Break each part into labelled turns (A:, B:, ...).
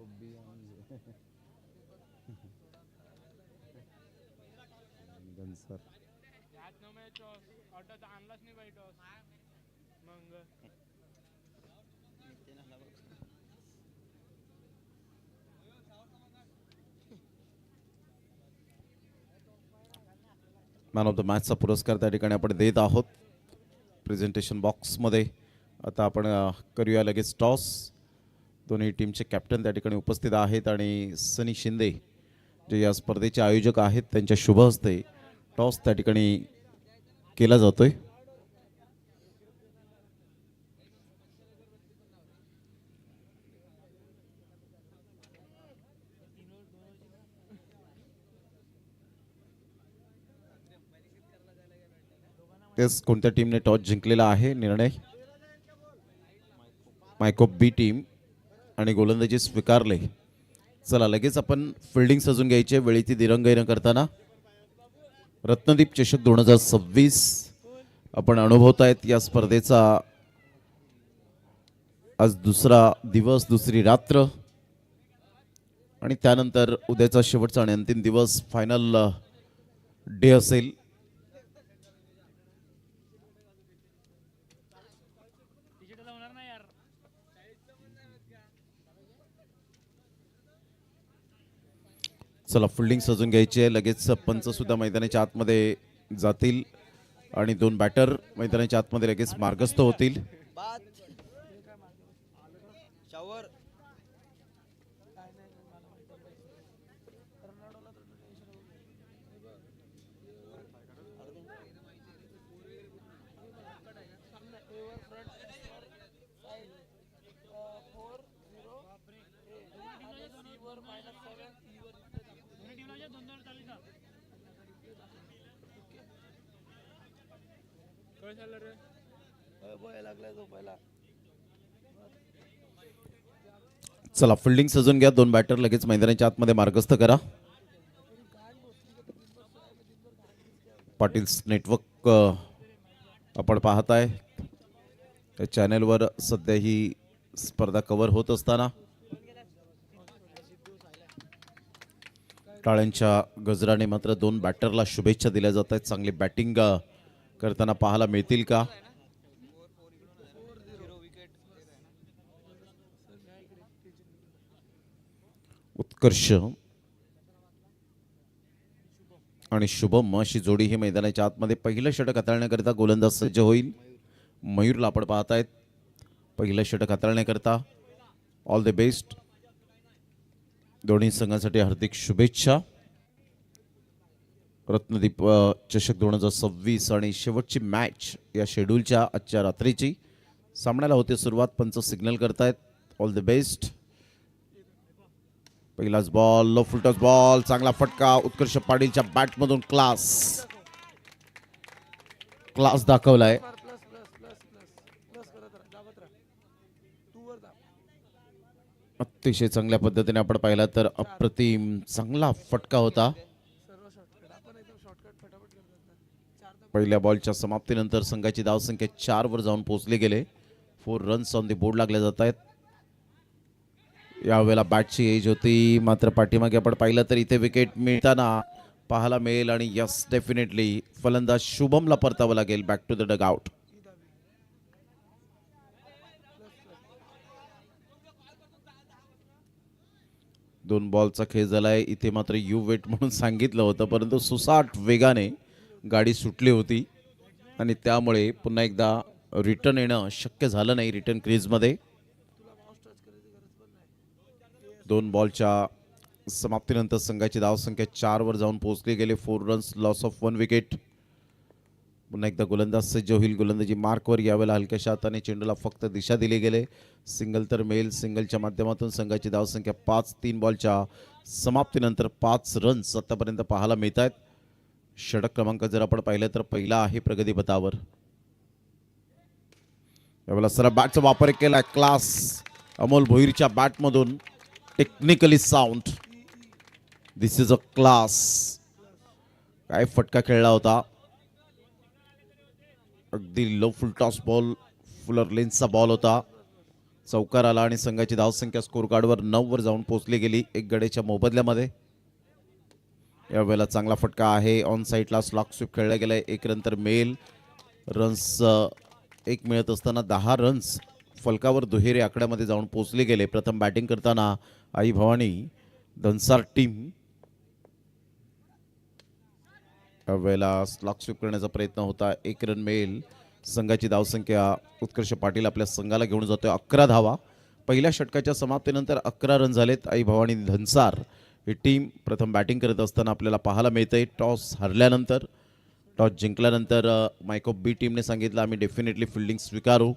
A: Sir man of the मॅचचा पुरस्कार त्या ठिकाणी आपण देत आहोत प्रेझेंटेशन बॉक्समध्ये. आता आपण करूया लगेच टॉस. दोन्ही टीमचे कॅप्टन त्या ठिकाणी उपस्थित आहेत आणि सनी शिंदे जे या स्पर्धेचे आयोजक आहेत त्यांच्या शुभ हस्ते टॉस त्या ठिकाणी केला जातोय. तेच कोणत्या टीमने टॉस जिंकलेला आहे निर्णय मायकोप बी टीम आणि गोलंदाजी स्वीकारले. चला लगेच आपण फिल्डिंग सजून घ्यायचे वेळेची दिरंगाई न करताना. रत्नदीप चषक 2026 आपण अनुभवतायत या स्पर्धेचा आज दुसरा दिवस दुसरी रात्र आणि त्यानंतर उद्याचा शेवटचा आणि अंतिम दिवस फायनल डे असेल. चला फिल्डिंग सजून घ्यायची आहे. लगेच पंच सुद्धा मैदानाच्या आतमध्ये जातील आणि दोन बॅटर मैदानाच्या आतमध्ये लगेच मार्गस्थ होतील. चला फिल्डिंग सजून घ्या. दोन बॅटर लगेच मैदानाच्या आतमध्ये मार्गस्थ करा. पाटील्स नेटवर्क आपण पाहताय या चॅनेलवर सध्या ही स्पर्धा कव्हर होत असताना टाळ्यांच्या गजराने मात्र दोन बॅटरला शुभेच्छा दिल्या जात आहेत. चांगली बॅटिंग करताना पाहायला मिळतील का. उत्कर्ष आणि शुभम अशी जोडी ही मैदानाच्या आतमध्ये पहिलं षटक हाताळण्याकरिता गोलंदाज सज्ज होईल. मयूरला आपण पाहतायत पहिलं षटक हाताळण्याकरिता. All the best. दोन्ही संघांसाठी हार्दिक शुभेच्छा. रत्नदीप चषक 2026 आणि शेवटची मॅच या शेड्यूलच्या आजच्या रात्रीची. सामन्याला होते सुरुवात. पंच सिग्नल करतायत. All the best. पहिलाच बॉल लो फुलटॉस बॉल. चांगला फटका उत्कर्ष पाटीलच्या बॅटमधून. क्लास दाखवलाय. अतिशय चांगल्या पद्धतीने आपण पाहिला तर अप्रतिम चांगला फटका होता. पहिल्या बॉलच्या समाप्तीनंतर संघाची धावसंख्या 4 वर जाऊन पोहोचले गेले. 4 रन्स ऑन दी बोर्ड लागले जात आहेत. यावेळेला बॅटची एज होती मात्र पाठीमागे आपण पाहिलं तर इथे विकेट मिळताना पाहायला मिळेल आणि यस डेफिनेटली फलंदाज शुभमला परतावं लागेल back to the dugout. दोन बॉलचा खेळ झालाय. इथे मात्र यू वेट म्हणून सांगितलं होतं परंतु सुसाट वेगाने गाडी सुटली होती आणि त्यामुळे पुन्हा एकदा रिटर्न येणं शक्य झालं नाही रिटर्न क्रीजमध्ये. दोन बॉलच्या समाप्तीनंतर संघाची धावसंख्या 4 वर जाऊन पोहोचली गेले. 4 रन्स लॉस ऑफ 1 विकेट. पुन्हा एकदा गोलंदाज सज्ज होईल. गोलंदाजी मार्कवर यावेळेला हलक्याशा हाताने चेंडूला फक्त दिशा दिली गेले. सिंगल तर मिळेल. सिंगलच्या माध्यमातून संघाची धावसंख्या 5. 3 बॉलच्या समाप्तीनंतर 5 रन्स आतापर्यंत पाहायला मिळत आहेत. षटक क्रमांक जर आपण पाहिलं तर पहिला आहे प्रगतीपथावर. यावेळेला सरळ बॅटचा वापर केला. क्लास अमोल भोईरच्या बॅटमधून. Technically sound. This is a class. काय फटका खेळला होता. अगदी low full toss ball fuller लेन्सचा बॉल होता. चौकार आला आणि संघाची धावसंख्या स्कोर कार्डवर 9 वर जाऊन पोहोचली गेली एक गड्याच्या मोबदल्यामध्ये. यावेळेला चांगला फटका आहे. ऑन साईडला स्लॉक स्वीप खेळला गेलाय. एक नंतर मेल रन्स एक मिळत असताना 10 रन्स फलकावर दुहेरी आकड्यामध्ये जाऊन पोहोचले गेले. प्रथम बॅटिंग करताना आई भवानी धनसार टीम. यावेळेला स्लॉक स्वीप करण्याचा प्रयत्न होता. एक रन मिळेल. संघाची धावसंख्या उत्कर्ष पाटील आपल्या संघाला घेऊन जातोय 11 धावा. पहिल्या षटकाच्या समाप्तीनंतर 11 रन झालेत. आई भवानी धनसार ही टीम प्रथम बॅटिंग करत असताना आपल्याला पाहायला मिळतंय. टॉस हरल्यानंतर टॉस जिंकल्यानंतर मायको बी टीमने सांगितलं आम्ही डेफिनेटली फिल्डिंग स्वीकारू.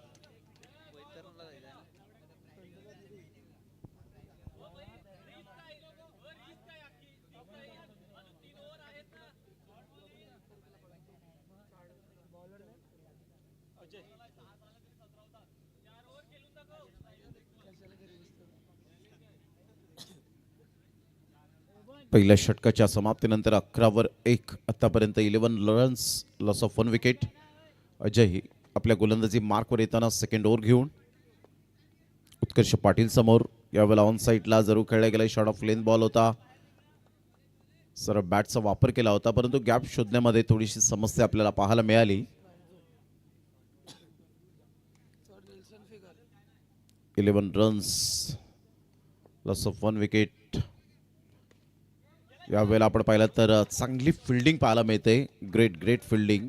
A: पहिल्या षटकाच्या समाप्तीनंतर 11 वर 1 आतापर्यंत 11 runs loss of 1 wicket. Ajay आपल्या गोलंदाजी मार्कवर येताना सेकंड ओव्हर घेऊन उत्कर्ष पाटील समोर. यावेळेला ऑन साईडला जरूर खेळला गेला. शॉर्ट ऑफ लेंथ बॉल होता. सरळ बॅटचा वापर केला होता परंतु गॅप शोधण्यामध्ये थोडीशी समस्या आपल्याला पाहायला मिळाली. 11 रन्स लॉस ऑफ 1 विकेट. यावेळेला आपण पाहिलं तर चांगली फिल्डिंग पाहायला मिळते. Great fielding.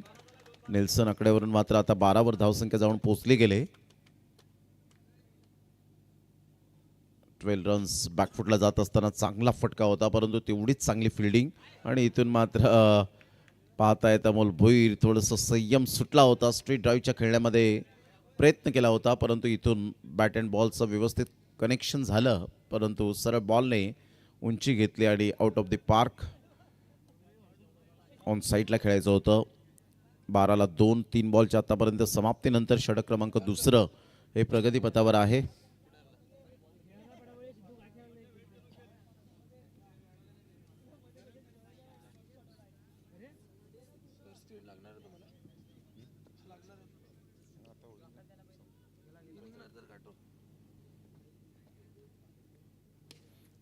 A: नेल्सन आकड्यावरून मात्र आता 12 वर धावसंख्या जाऊन पोहोचली गेले. 12 रन्स बॅकफुटला जात असताना चांगला फटका होता परंतु तेवढीच चांगली फिल्डिंग. आणि इथून मात्र पाहता येत अमोल भोईर थोडंसं संयम सुटला होता. स्ट्रेट ड्राईव्हच्या खेळण्यामध्ये प्रयत्न केला होता परंतु इथून बॅट अँड बॉलचं व्यवस्थित कनेक्शन झालं परंतु सरळ बॉलने उंची घेतली आणि out of the park. On साईडला खेळायचं होतं. 12ला 2. 3 बॉलच्या आतापर्यंत समाप्तीनंतर षटक क्रमांक 2 हे प्रगतीपथावर आहे.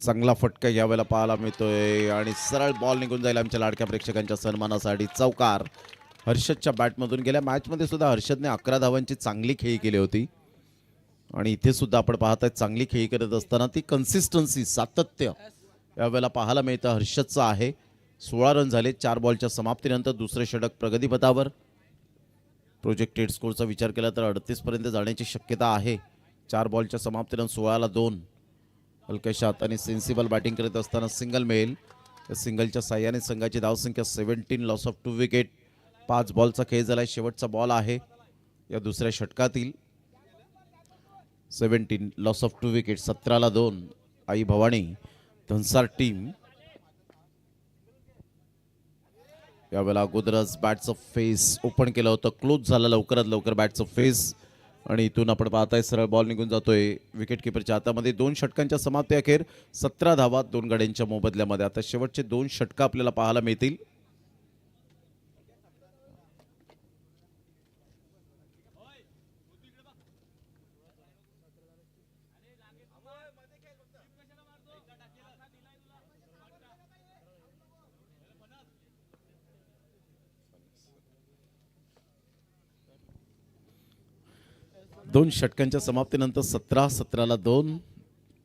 A: चांगला फटका यावेळेला पाहायला मिळतोय आणि सरळ बॉल निघून जाईल आमच्या लाडक्या प्रेक्षकांच्या सन्मानासाठी. चौकार हर्षदच्या बॅटमधून. गेल्या मॅचमध्ये सुद्धा हर्षदने 11 धावांची चांगली खेळी केली होती आणि इथे सुद्धा आपण पाहताय चांगली खेळी करत असताना ती कन्सिस्टन्सी सातत्य यावेळेला पाहायला मिळतं हर्षदचं आहे. 16 रन झाले 4 बॉलच्या समाप्तीनंतर. दुसरे षटक प्रगतीपथावर. प्रोजेक्टेड स्कोरचा विचार केला तर 38 पर्यंत जाण्याची शक्यता आहे. 4 बॉलच्या समाप्तीनंतर 16ला 2. हलक्याशा हाताने सेन्सिबल बॅटिंग करत असताना सिंगल मिळेल. या सिंगलच्या साह्याने संघाची धावसंख्या 17 लॉस ऑफ 2 विकेट. 5 बॉलचा खेळ झालाय. शेवटचा बॉल आहे या दुसऱ्या षटकातील. 17 लॉस ऑफ 2 विकेट. 17ला 2. आई भवानी धनसार टीम. यावेळेला अगोदरच बॅटचं फेस ओपन केलं होतं. क्लोज झालं लवकरात लवकर बॅटचं फेस आणि इथून आपण पाहताय सरळ बॉल निघून जातोय विकेट किपरच्या हातामध्ये. 2 षटकांच्या समाप्ती अखेर 17 धावा 2 गड्यांच्या मोबदल्यामध्ये. आता शेवटचे 2 षटक आपल्याला पाहायला मिळतील. दोन षटकांच्या समाप्तीनंतर 17ला 2.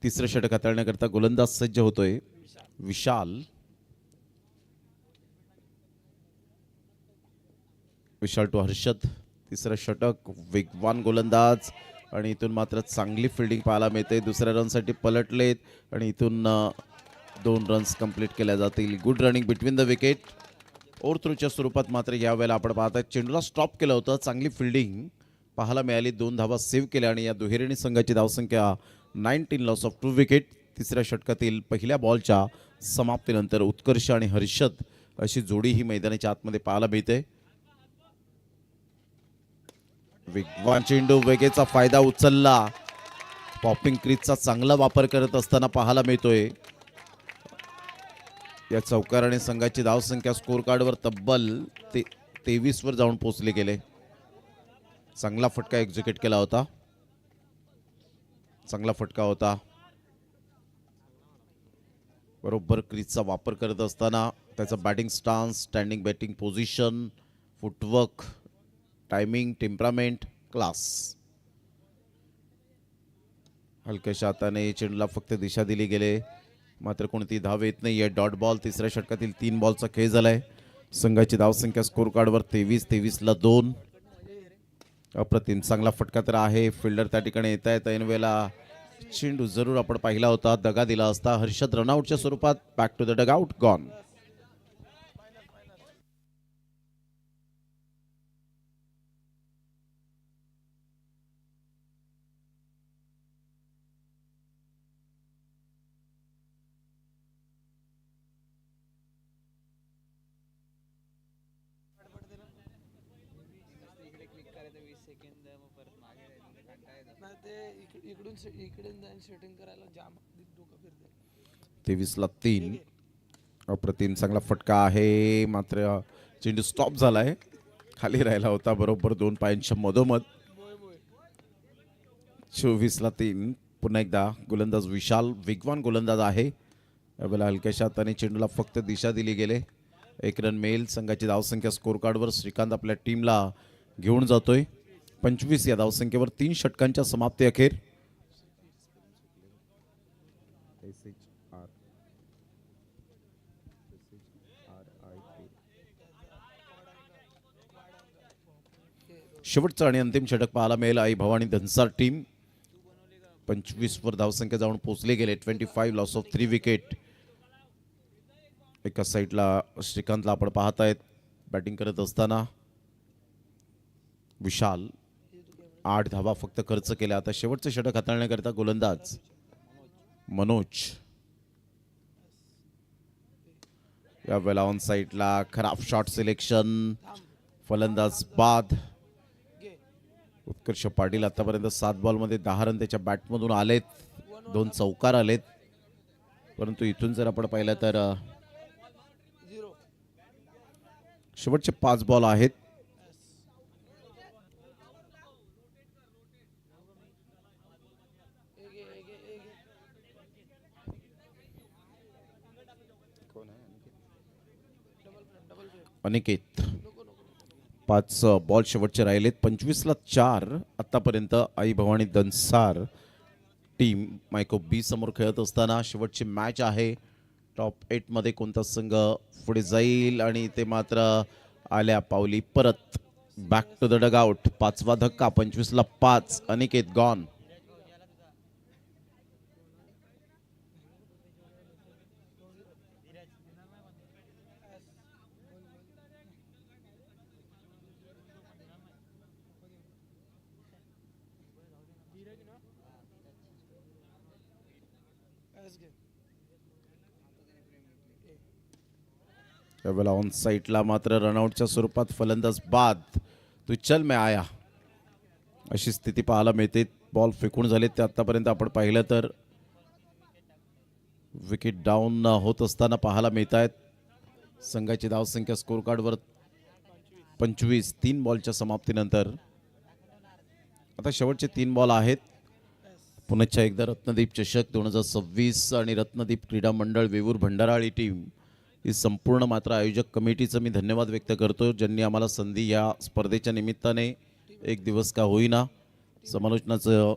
A: तिसरं षटक हाताळण्याकरता गोलंदाज सज्ज होतोय विशाल. विशाल टू हर्षद. तिसरं षटक. वेगवान गोलंदाज आणि इथून मात्र चांगली फिल्डिंग पाहायला मिळते. दुसऱ्या रनसाठी पलटलेत आणि इथून 2 रन्स कंप्लीट केल्या जातील. Good running between the wicket. Over थ्रोच्या स्वरूपात मात्र यावेळेला आपण पाहताय चेंडूला स्टॉप केलं होतं. चांगली फिल्डिंग पाहायला मिळाली. 2 धावा सेव्ह केल्या आणि या दुहेरीने संघाची धावसंख्या 19 लॉस ऑफ 2 विकेट. तिसऱ्या षटकातील पहिल्या बॉलच्या समाप्तीनंतर उत्कर्ष आणि हर्षद अशी जोडी ही मैदानाच्या आतमध्ये पाहायला मिळते. वेगवान चेंडू. वेगेचा फायदा उचलला. पॉपिंग क्रीजचा चांगला वापर करत असताना पाहायला मिळतोय. या चौकाराने संघाची धावसंख्या स्कोर कार्डवर तब्बल 23 वर जाऊन पोहोचले गेले. चांगला फटका एक्झिक्यूट केला होता. चांगला फटका होता. बरोबर क्रीजचा वापर करत असताना त्याचा batting stance, standing batting position, footwork, timing, temperament, class. हलक्याशा हाताने चेंडूला फक्त दिशा दिली गेले, मात्र कोणती धाव येत नाहीये. Dot ball. तिसऱ्या षटकातील 3 बॉलचा खेळ झालाय. संघाची धावसंख्या स्कोर कार्डवर 23-23ला 2. अप्रतिम चांगला फटका तर आहे. फिल्डर त्या ठिकाणी येत आहेत. ऐन वेळेला चेंडू जरूर आपण पाहिला होता, दगा दिला असता. हर्षद रनआउटच्या स्वरूपात. Back to the dugout, gone.
B: Shooting करायला जाम डोकं फिरते.
A: 23ला 3. अप्रतिम चांगला फटका आहे, मात्र चेंडू स्टॉप झालाय. खाली राहिला होता बरोबर 2 पायांच्या मधोमध. 24ला 3. पुन्हा एकदा गोलंदाज विशाल वेगवान गोलंदाज आहे. यावेळेला हलक्याशा हाताने चेंडूला फक्त दिशा दिली गेले. 1 रन मिळेल. संघाची धावसंख्या स्कोर कार्डवर श्रीकांत आपल्या टीमला घेऊन जातोय. 25 या धावसंख्येवर 3 षटकांच्या समाप्ती अखेर. शेवटचं आणि अंतिम षटक पाहायला मिळेल. आई भवानी धनसार टीम 25 वर धावसंख्या जाऊन पोहोचले गेले. 25 लॉस ऑफ 3 विकेट. एका साईडला श्रीकांतला आपण पाहतायत बॅटिंग करत असताना. विशाल 8 धावा फक्त खर्च केल्या. आता शेवटचं षटक हाताळण्याकरिता गोलंदाज मनोज. यावेळेला ऑन साईडला खराब शॉट सिलेक्शन. फलंदाज बाद. उत्कर्ष पाटील आतापर्यंत 7 बॉलमध्ये 10 रन त्याच्या बॅटमधून आलेत. 2 चौकार आलेत. परंतु इथून जर आपण पाहिलं तर शेवटचे 5 बॉल आहेत. अनिकेत 5 बॉल शेवटचे राहिलेत. 25ला 4 आतापर्यंत आई भवानी दनसार टीम मायको बी समोर खेळत असताना शेवटची मॅच आहे. टॉप 8 मध्ये कोणता संघ पुढे जाईल आणि ते मात्र आल्या पावली परत. Back to the dugout. 5वा धक्का. 25ला 5. अनिकेत गॉन. त्यावेळेला ऑन साईडला मात्र रनआउटच्या स्वरूपात फलंदाज बाद. तू चल मैं आया अशी स्थिती पाहायला मिळते. बॉल फेकून झाले ते आतापर्यंत आपण पाहिलं तर विकेट डाऊन होत असताना पाहायला मिळत आहेत. संघाची धावसंख्या स्कोर कार्डवर 25. 3 बॉलच्या समाप्तीनंतर आता शेवटचे 3 बॉल आहेत. पुन्हा एकदा रत्नदीप चषक 2026 आणि रत्नदीप क्रीडा मंडळ वेवूर भंडाराळी टीम ही संपूर्ण मात्र आयोजक कमिटीचं मी धन्यवाद व्यक्त करतो, ज्यांनी आम्हाला संधी या स्पर्धेच्या निमित्ताने एक दिवस का होईना समालोचनाचं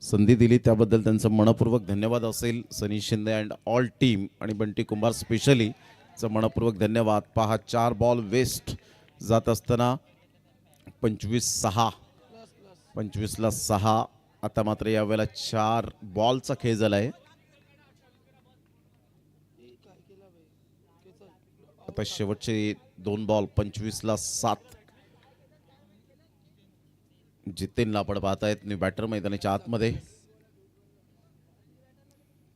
A: संधी दिली. त्याबद्दल त्यांचं मनपूर्वक धन्यवाद असेल. सनी शिंदे अँड ऑल टीम आणि बंटी कुंभार स्पेशली चं मनपूर्वक धन्यवाद. पहा 4 बॉल वेस्ट जात असताना 25-6. 25ला 6. आता मात्र यावेळेला 4 बॉलचा खेळ झाला आहे. आता शेवटचे 2 बॉल. 25ला 7. जितेनला आपण पाहतायत न्यू बॅटर मैदानाच्या आतमध्ये.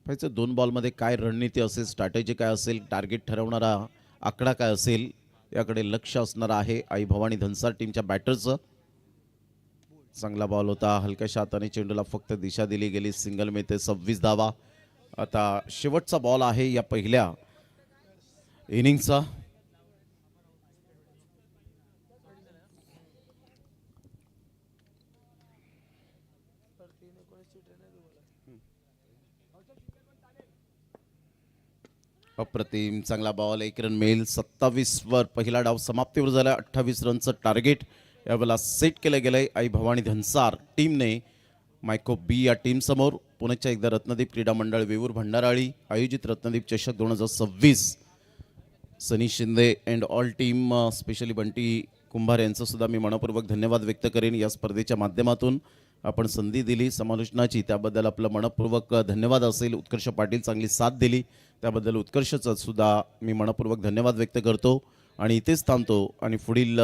A: पाहिजे 2 बॉलमध्ये काय रणनीती असेल, स्ट्रॅटेजी काय असेल, टार्गेट ठरवणारा आकडा काय असेल याकडे लक्ष असणार आहे आई भवानी धनसार टीमच्या बॅटरचं. चांगला बॉल होता. हलक्याशा हाताने चेंडूला फक्त दिशा दिली गेली. सिंगल मिळते. 26 धावा. आता शेवटचा बॉल आहे या पहिल्या इनिंगचा.
B: 3-19 ची ट्रेनर तुम्हाला.
A: अप्रतिम चांगला बॉल, 1 रन मिळेल. 27 वर पहिला डाव समाप्तीवर झाला. 28 रनचं टार्गेट यावेळेला सेट केलं गेलंय आई भवानी धनसार टीमने. मायको बी या टीम समोर पुण्याच्या एकदा रत्नदीप क्रीडा मंडळ वेऊर भंडाराळी आयोजित रत्नदीप चषक 2026. Sunny Shinde and all team, specially Bunty Kumbhar यांचं सुद्धा मी मनपूर्वक धन्यवाद व्यक्त करेन. या स्पर्धेच्या माध्यमातून आपण संधी दिली समालोचनाची, त्याबद्दल आपलं मनपूर्वक धन्यवाद असेल. उत्कर्ष पाटील चांगली साथ दिली, त्याबद्दल उत्कर्षचं सुद्धा मी मनपूर्वक धन्यवाद व्यक्त करतो आणि इथेच थांबतो. आणि पुढील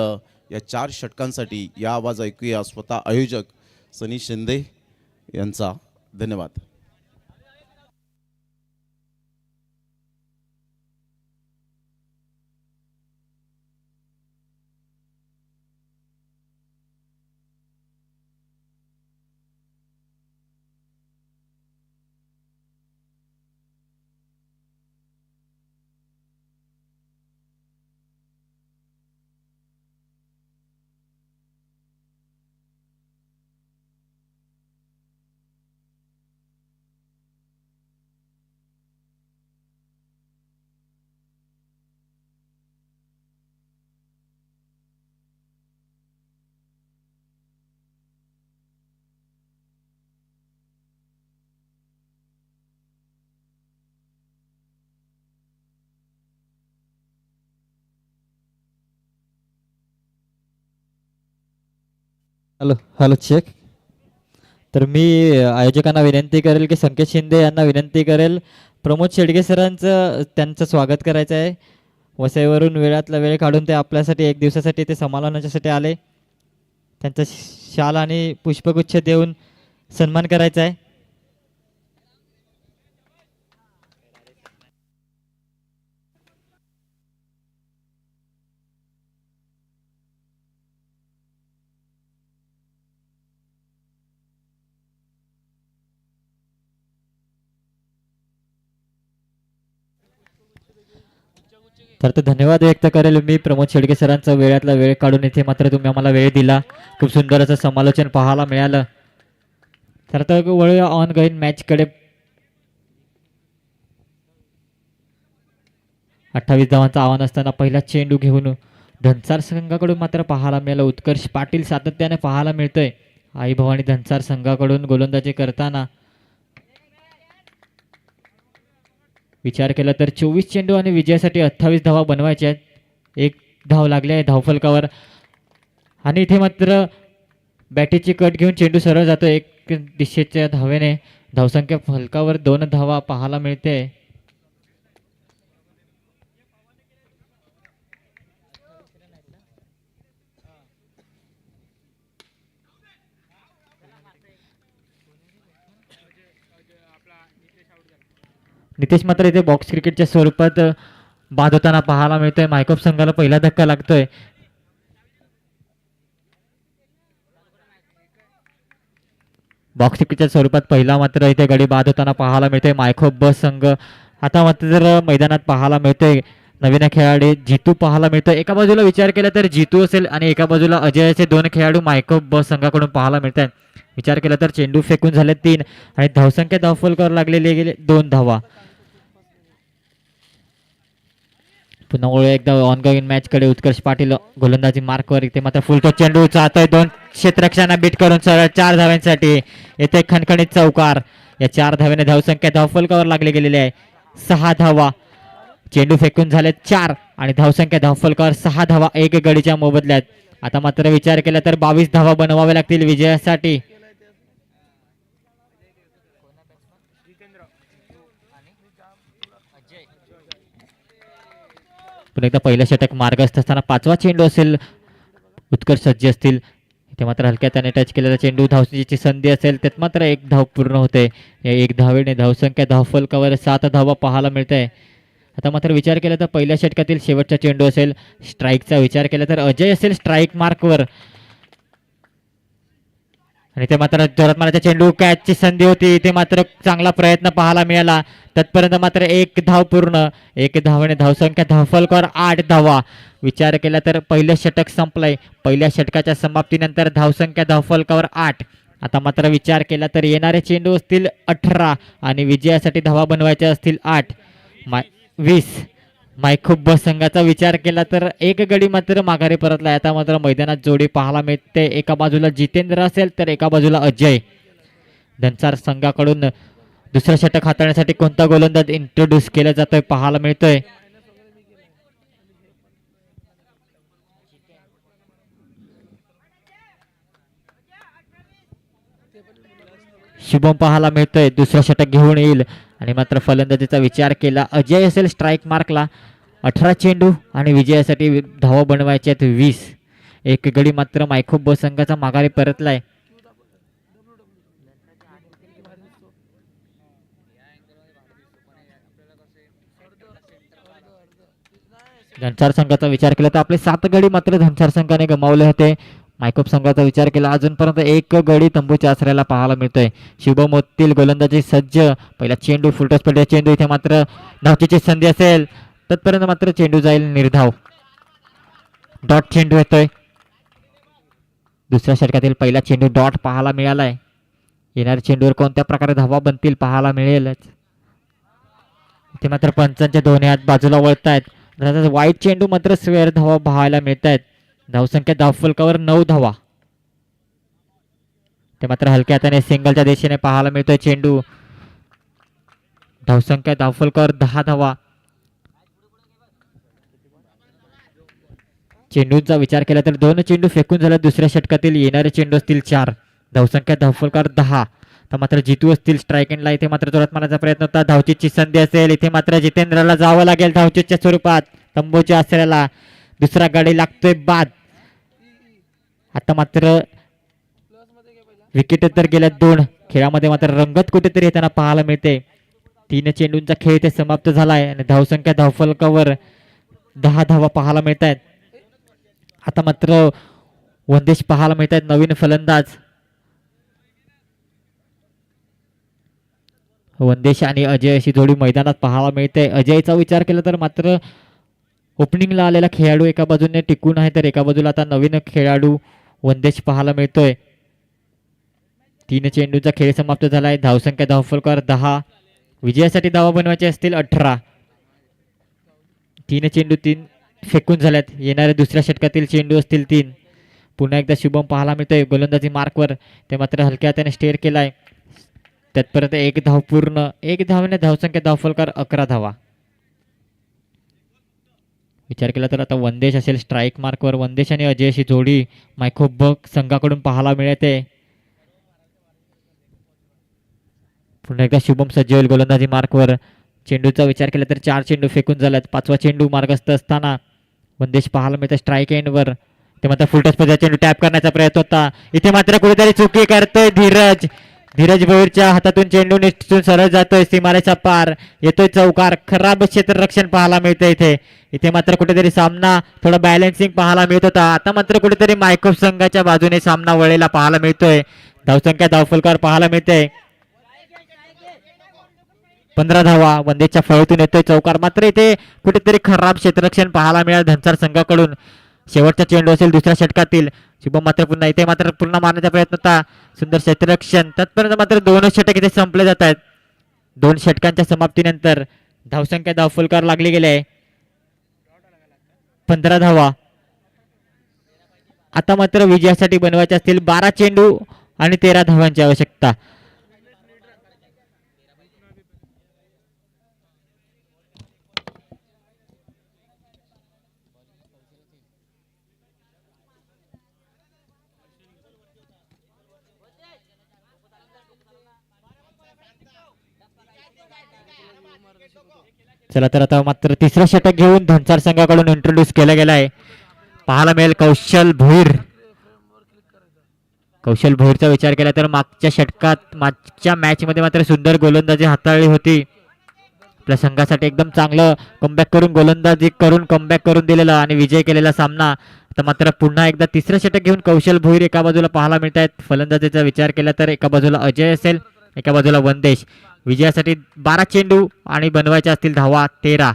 A: या 4 षटकांसाठी या आवाज ऐकूया स्वतः आयोजक सनी शिंदे यांचा. धन्यवाद.
C: Hello hello check. तर मी आयोजकांना विनंती करेल की संकेत शिंदे यांना विनंती करेल प्रमोद शेडगे सरांचं त्यांचं स्वागत करायचं आहे. वसईवरून वेळातला वेळ काढून ते आपल्यासाठी 1 दिवसासाठी ते समालोचनासाठी आले. त्यांचा शाल आणि पुष्पगुच्छ देऊन सन्मान करायचा आहे. तर धन्यवाद व्यक्त करेल मी प्रमोद शेडगे सरांचा वेळातला वेळ काढून इथे मात्र तुम्ही आम्हाला वेळ दिला. खूप सुंदर असं समालोचन पाहायला मिळालं. तर आता वळूया ऑन गोईंग मॅचकडे. 28 धावांचं आव्हान असताना पहिला चेंडू घेऊन धनसार संघाकडून मात्र पाहायला मिळालं. उत्कर्ष पाटील सातत्याने पाहायला मिळतोय. आई भवानी धनसार संघाकडून गोलंदाजी करताना विचार केला तर 24 चेंडू आणि विजयासाठी 28 धावा बनवायच्या आहेत. 1 धाव लागली आहे धावफलकावर आणि इथे मात्र बॅटीची कट घेऊन चेंडू सरळ जातो 1 दिशेच्या धावेने. धावसंख्या फलकावर 2 धावा पाहायला मिळते. नितेश मात्र इथे बॉक्स क्रिकेटच्या स्वरूपात बाद होताना पाहायला मिळतोय. मायकोप संघाला पहिला धक्का लागतोय. बॉक्स क्रिकेटच्या स्वरूपात पहिला मात्र इथे गडी बाद होताना पाहायला मिळतोय. मायकोप बस संघ आता मात्र मैदानात पाहायला मिळतोय. नवीन खेळाडू जितू पाहायला मिळतोय. एका बाजूला विचार केला तर जितू असेल आणि एका बाजूला अजयचे 2 खेळाडू मायकोप बस संघाकडून पाहायला मिळत आहेत. विचार केला तर चेंडू फेकून झाले 3 आणि धावसंख्या धावफलकावर लागलेले गेले 2 धावा. पुन्हा वळूया एकदा ऑन गोईंग मॅच कडे. उत्कर्ष पाटील गोलंदाजी मार्कवर. इथे मात्र फुलटॉस चेंडू जातोय 2 क्षेत्ररक्षकांना बीट करून सरळ 4 धाव्यांसाठी येथे खणखणीत चौकार. या 4 धाव्याने धावसंख्या धावफलकावर लागली गेलेली आहे 6 धावा. चेंडू फेकून झाले 4 आणि धावसंख्या धावफलकावर 6 धावा 1 गडीच्या मोबदल्यात. आता मात्र विचार केला तर 22 धावा बनवाव्या लागतील विजयासाठी. पुन्हा एकदा पहिलं षटक मार्गस्थ असताना 5वा चेंडू असेल. उत्कर्ष सज्ज असतील. इथे मात्र हलक्या त्याने टच केलेला चेंडू धावसंख्येची संधी असेल त्यात मात्र 1 धाव पूर्ण होते. या 1 धावेने धावसंख्या धावफलकावर 7 धावा पाहायला मिळते. आता मात्र विचार केला तर पहिल्या षटकातील शेवटचा चेंडू असेल. स्ट्राईकचा विचार केला तर अजय असेल स्ट्राईक मार्कवर आणि ते मात्र जोरात मारायचा चेंडू कॅचची संधी होती. इथे मात्र चांगला प्रयत्न पाहायला मिळाला. तत्पर्यंत मात्र 1 धाव पूर्ण. 1 धावेने धावसंख्या धावफलकावर 8 धावा. विचार केला तर पहिलं षटक संपलंय. पहिल्या षटकाच्या समाप्तीनंतर धावसंख्या धावफलकावर 8. आता मात्र विचार केला तर येणारे चेंडू असतील 18 आणि विजयासाठी धावा बनवायच्या असतील 8 20. मायखुब्ब संघाचा विचार केला तर एक गडी मात्र माघारी परतला. आता मात्र मैदानात जोडी पाहायला मिळते. एका बाजूला जितेंद्र असेल तर एका बाजूला अजय. धनसार संघाकडून दुसरा षटक हाताळण्यासाठी कोणता गोलंदाज इंट्रोड्यूस केला जातोय पाहायला मिळतोय. शुभम पाहायला मिळतोय दुसरा षटक घेऊन येईल आणि मात्र फलंदाजीचा विचार केला. अजय असेल स्ट्राईक मार्कला. 18 चेंडू आणि विजयासाठी धावा बनवायचे आहेत 20. एक गडी मात्र मायखुब्ब संघाचा माघारी परतलाय. धनसार संघाचा विचार केला तर आपले 7 गडी मात्र धनसार संघाने गमावले होते. मायकोप संघाचा विचार केला अजूनपर्यंत एक गडी तंबूच्या आसऱ्याला पाहायला मिळतोय. शुभम होतील गोलंदाजी सज्ज. पहिला चेंडू फुलटॉस पडलेला चेंडू इथे मात्र धावचीची संधी असेल तत्पर्यंत मात्र चेंडू जाईल निर्धाव. डॉट चेंडू येतोय. दुसऱ्या षटकातील पहिला चेंडू डॉट पाहायला मिळालाय. येणाऱ्या चेंडूवर कोणत्या प्रकारे धावा बनतील पाहायला मिळेलच. इथे मात्र पंचांच्या दोन्ही हात बाजूला वळतायत. वाईट चेंडू मात्र स्वेअर धावा पाहायला मिळत आहेत. धावसंख्या धावफलकावर 9 धावा. ते मात्र हलक्या हाताने सिंगलच्या दिशेने पाहायला मिळतोय चेंडू. धावसंख्या धावफलकावर 10 धावा. चेंडूचा विचार केला तर 2 चेंडू फेकून झाला दुसऱ्या षटकातील. येणारे चेंडू असतील 4. धावसंख्या धावफलकावर 10. तर मात्र जितू असतील स्ट्राईक एंडला. इथे मात्र जोरात मारण्याचा प्रयत्न होता. धावचीची संधी असेल. इथे मात्र जितेंद्रला जावं लागेल धावचीच्या स्वरूपात. तंबूच्या आसऱ्याला दुसरा गाडी लागतोय बाद. आता मात्र विकेट तर गेल्या 2. खेळामध्ये मात्र रंगत कुठेतरी येताना पाहायला मिळते. 3 चेंडूंचा खेळ इथे समाप्त झालाय आणि धावसंख्या धावफलकावर 10 धावा पाहायला मिळत आहेत. आता मात्र वंदेश पाहायला मिळत आहेत नवीन फलंदाज. वंदेश आणि अजय अशी जोडी मैदानात पाहायला मिळते. अजयचा विचार केला तर मात्र ओपनिंगला आलेला खेळाडू एका बाजूने टिकून आहे तर एका बाजूला आता नवीन खेळाडू वंदेश पाहायला मिळतोय. 3 चेंडूचा खेळ समाप्त झालाय. धावसंख्या धावफलकावर 10. विजयासाठी धावा बनवायचे असतील 18. 3 चेंडू 3 फेकून झाल्यात. येणाऱ्या दुसऱ्या षटकातील चेंडू असतील 3. पुन्हा एकदा शुभम पाहायला मिळतोय गोलंदाजी मार्कवर. ते मात्र हलक्या हाताने स्टेअर केलाय. त्यातपर्यंत 1 धाव पूर्ण. 1 धावेने धावसंख्या धावफलकावर 11 धावा. विचार केला तर आता वंदेश असेल स्ट्राईक मार्कवर. वंदेश आणि अजय अशी जोडी मायखोब संघाकडून पाहायला मिळते. पुन्हा एकदा शुभम सज्ज होईल गोलंदाजी मार्कवर. चेंडूचा विचार केला तर 4 चेंडू फेकून झाल्यात. 5वा चेंडू मार्गस्थ असताना वंदेश पाहायला मिळतं स्ट्राईक एंडवर. ते मात्र फुलटॉस पद्धतीचा चेंडू टॅप करण्याचा प्रयत्न होता. इथे मात्र कुठेतरी चुकी करतोय धीरज भोईरच्या हातातून चेंडू निसटून सरळ जातोय सीमारेषा पार. येतोय चौकार. खराब क्षेत्ररक्षण पाहायला मिळतं इथे मात्र कुठेतरी सामना थोडा बॅलन्सिंग पाहायला मिळत होता. आता मात्र कुठेतरी मायकोब संघाच्या बाजूने सामना वळलेला पाहायला मिळतोय. धावसंख्या धावफलकावर पाहायला मिळते 15 धावा. वंदेच्या फळीतून येतोय चौकार. मात्र इथे कुठेतरी खराब क्षेत्ररक्षण पाहायला मिळालं धनसार संघाकडून. शेवटचा चेंडू असेल दुसऱ्या षटकातील. शुभम मात्र पुन्हा इथे मात्र पुन्हा मारण्याचा प्रयत्न होता. सुंदर क्षेत्ररक्षण. तत्पर्यंत मात्र 2 षटक इथे संपले जात आहेत. 2 षटकांच्या समाप्तीनंतर धावसंख्या धावफलकावर लागली गेले 15 धावा. आता मात्र विजयासाठी बनवायचे असतील 12 चेंडू आणि 13 धावांची आवश्यकता. चला तर आता मात्र तिसरं षटक घेऊन धनसार संघाकडून इंट्रोड्यूस केला गेलाय. पाहायला मिळेल कौशल भोईर. कौशल भोईरचा विचार केला तर मागच्या मॅच मध्ये मात्र सुंदर गोलंदाजी हाताळली होती. आपल्या संघासाठी एकदम चांगलं कमबॅक करून गोलंदाजी करून कमबॅक करून दिलेला आणि विजय केलेला सामना. तर मात्र पुन्हा एकदा तिसरं षटक घेऊन कौशल भोईर एका बाजूला पाहायला मिळत आहेत. फलंदाजीचा विचार केला तर एका बाजूला अजय असेल एका बाजूला वंदेश. विजयासाठी 12 चेंडू आणि बनवायचे असतील धावा 13.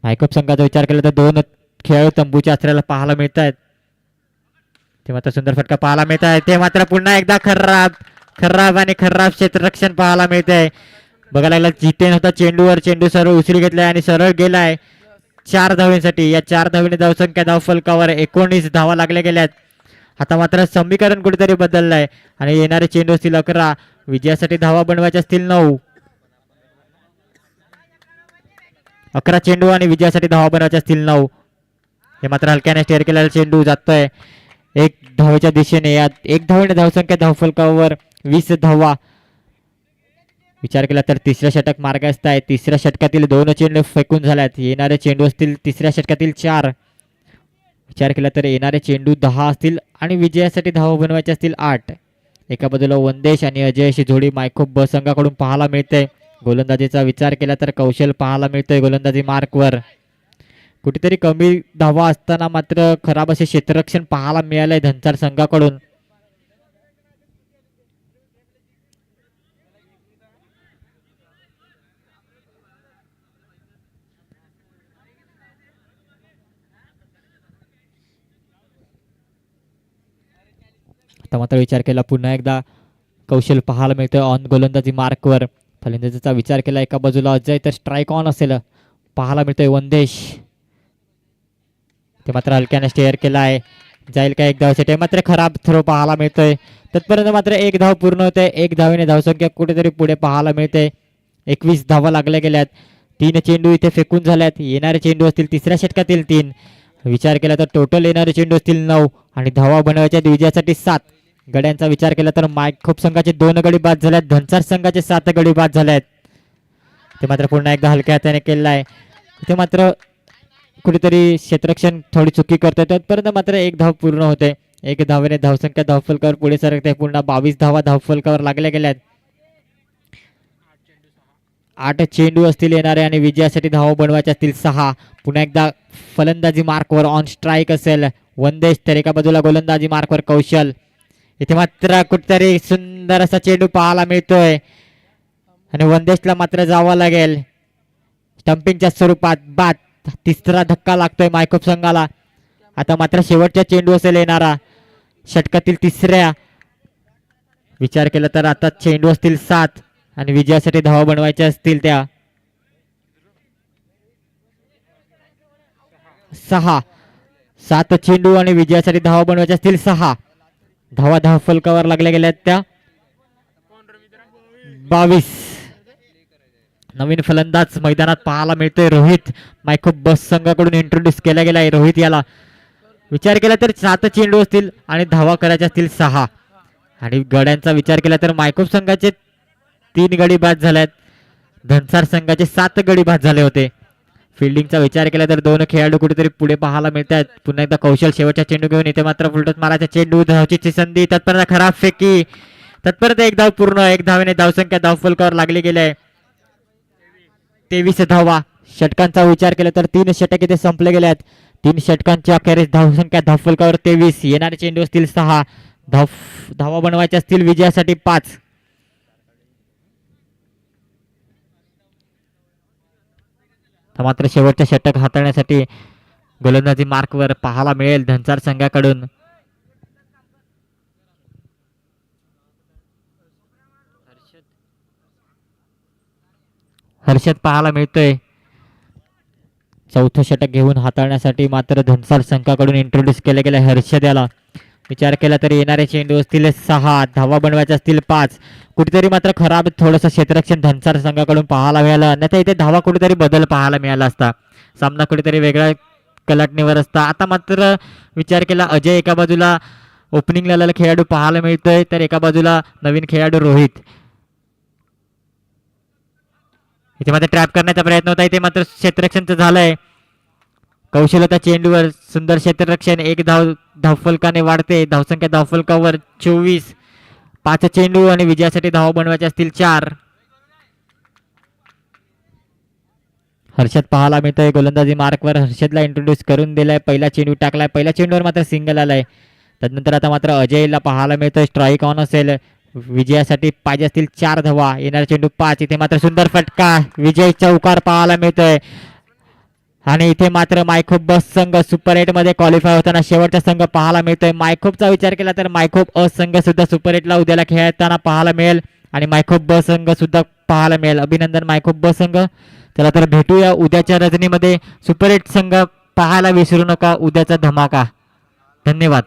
C: मायकोप संघाचा विचार केला तर दोन खेळाडू तंबूच्या आश्रयाला पाहायला मिळत आहेत. ते मात्र सुंदर फटका पाहायला मिळत आहे. ते मात्र पुन्हा एकदा खराब आणि खराब क्षेत्ररक्षण पाहायला मिळत आहे. बघायला लागला जितेन होता चेंडूवर, चेंडू सरळ उचली घेतलाय आणि सरळ गेलाय 4 धावांसाठी. या 4 धावेने धावसंख्या धावफलकावर 19 धावा लागल्या गेल्यात. आता मात्र समीकरण कुठेतरी बदललंय आणि येणारे चेंडू असतील 11, विजयासाठी धावा बनवायच्या असतील 9. 11 चेंडू आणि विजयासाठी धावा बनवायच्या असतील 9. हे मात्र हलक्याने स्टेअर केलेला चेंडू जातोय 1 धावेच्या दिशेने. यात 1 धावेने धावसंख्या धावफलकावर 20 धावा. विचार केला तर तिसऱ्या षटक मार्गस्थ आहे. तिसऱ्या षटकातील 2 चेंडू फेकून झाल्यात. येणारे चेंडू असतील तिसऱ्या षटकातील 4. विचार केला तर येणारे चेंडू 10 असतील आणि विजयासाठी धावा बनवायचे असतील 8. एका बाजूला वंदेश आणि अजय अशी जोडी मायकोप ब संघाकडून पाहायला मिळते. गोलंदाजीचा विचार केला तर कौशल पाहायला मिळतोय गोलंदाजी मार्कवर. कुठेतरी कमी धावा असताना मात्र खराब असे क्षेत्ररक्षण पाहायला मिळालंय धनसार संघाकडून. आता मात्र विचार केला पुन्हा एकदा कौशल पाहायला मिळतोय ऑन गोलंदाजी मार्कवर. फलंदाजीचा विचार केला एका बाजूला अजय तर स्ट्राईक ऑन असेल पाहायला मिळतोय वंदेश. ते मात्र हलक्याने स्टेअर केला आहे. जाईल का 1 धावासाठी. मात्र खराब थ्रो पाहायला मिळतोय. तत्पर्यंत मात्र 1 धाव पूर्ण होते. 1 धावेने धावसंख्या कुठेतरी पुढे पाहायला मिळते. 21 धावा लागल्या गेल्यात. 3 चेंडू इथे फेकून झाल्यात. येणारे चेंडू असतील तिसऱ्या षटकातील 3. विचार केला तर टोटल येणारे चेंडू असतील 9 आणि धावा बनवायच्या विजयासाठी 7. गड्यांचा विचार केला तर मायकोप संघाचे 2 गडी बाद झाल्यात. धनसार संघाचे 7 गडी बाद झाल्यात. ते मात्र पुन्हा एकदा हलक्या हाताने केलेला आहे. ते मात्र कुठेतरी क्षेत्ररक्षण थोडी चुकी करतोय. तोपर्यंत मात्र 1 धाव पूर्ण होते. 1 धावेने धावसंख्या धावफलकावर पुढे सरकते. पुन्हा 22 धावा धावफलकावर लागल्या गेल्यात. 8 चेंडू असतील येणारे आणि विजयासाठी धावा बनवायचे असतील 6. पुन्हा एकदा फलंदाजी मार्कवर ऑन स्ट्राईक असेल वंदेश तर एका बाजूला गोलंदाजी मार्कवर कौशल. इथे मात्र कुठेतरी सुंदर असा चेंडू पाहायला मिळतोय आणि वंदेशला मात्र जावं लागेल स्टंपिंगच्या स्वरूपात बाद. तिसरा धक्का लागतोय मायकोप संघाला. आता मात्र शेवटचा चेंडू असेल येणारा षटकातील 3ऱ्या. विचार केला तर आता चेंडू असतील 7 आणि विजयासाठी धावा बनवायच्या असतील त्या 6. 7 चेंडू आणि विजयासाठी धावा बनवायच्या असतील 6. धावा धावफलकावर लागल्या गेल्यात त्या 22. नवीन फलंदाज मैदानात पाहायला मिळतोय रोहित. मायकोप बस संघाकडून इंट्रोड्यूस केला गेलाय रोहित याला. विचार केला तर 7 चेंडू असतील आणि धावा करायच्या असतील 6. आणि गड्यांचा विचार केला तर मायकोप संघाचे 3 गडी बाद झाल्यात. धनसार संघाचे 7 गडी बाद झाले होते. फिल्डिंगचा विचार केला तर 2 खेळाडू कुठेतरी पुढे पाहायला मिळतात. पुन्हा एकदा कौशल शेवटचा चेंडू घेऊन येते मात्र फुलटच मारायचा चेंडू धावची संधी. तत्पर्यंत खराब फेकी. तत्पर्यंत 1 धाव पूर्ण. 1 धावेने धावसंख्या धावफलकावर लागली गेले 23 धावा. षटकांचा विचार केला तर 3 षटक इथे संपले गेल्यात. 3 षटकांच्या अखेरीस धावसंख्या धावफलकावर 23. येणारे चेंडू असतील 6. धावा बनवायच्या असतील विजयासाठी 5. मात्र शेवटचे षटक हाताळण्यासाठी गोलंदाजी मार्कवर पाहायला मिळेल धनसार संघाकडून. हर्षद पाहायला मिळतोय. 4थं षटक घेऊन हाताळण्यासाठी मात्र धनसार संघाकडून इंट्रोड्यूस केले गेले हर्षद याला. विचार केला तरी येणारे चेंडू असतील 6. धावा बनवायच्या असतील 5. कुठेतरी मात्र खराब थोडंसं क्षेत्ररक्षण धनसार संघाकडून पाहायला मिळालं. अन्यथा इथे धावा कुठेतरी बदल पाहायला मिळाला असता. सामना कुठेतरी वेगळ्या कलाटणीवर असता. आता मात्र विचार केला अजय एका बाजूला ओपनिंगला खेळाडू पाहायला मिळतोय तर एका बाजूला नवीन खेळाडू रोहित. इथे मात्र ट्रॅप करण्याचा प्रयत्न होता. इथे मात्र क्षेत्ररक्षणचं झालंय. कौशलता चेंडूवर सुंदर क्षेत्ररक्षण. 1 धावफलकाने वाढते. धावसंख्या धावफलकावर 24. 5 चेंडू आणि विजयासाठी धावा बनवायचे असतील 4. हर्षद पाहायला मिळतोय गोलंदाजी मार्कवर. हर्षदला इंट्रोड्यूस करून दिलाय. पहिला चेंडू टाकलाय. पहिल्या चेंडूवर मात्र सिंगल आलाय. त्यानंतर आता मात्र अजयला पाहायला मिळतोय स्ट्राईक ऑन असेल. विजयासाठी पाहिजे असतील 4 धावा. येणारा चेंडू 5. इथे मात्र सुंदर फटका. विजय चौकार पाहायला मिळतोय. आणि इथे मात्र मायखोप बस संघ सुपर 8 मध्ये क्वालिफाय होताना शेवटचा संघ पाहायला मिळतोय. मायखोपचा विचार केला तर मायखोप अ संघ सुद्धा सुपर 8 ला उद्याला खेळताना पाहायला मिळेल आणि मायखोप ब संघ सुद्धा पाहायला मिळेल. अभिनंदन मायखोप ब संघ. चला तर भेटूया उद्याच्या रजनीमध्ये. सुपर 8 संघ पाहायला विसरू नका उद्याचा धमाका. धन्यवाद.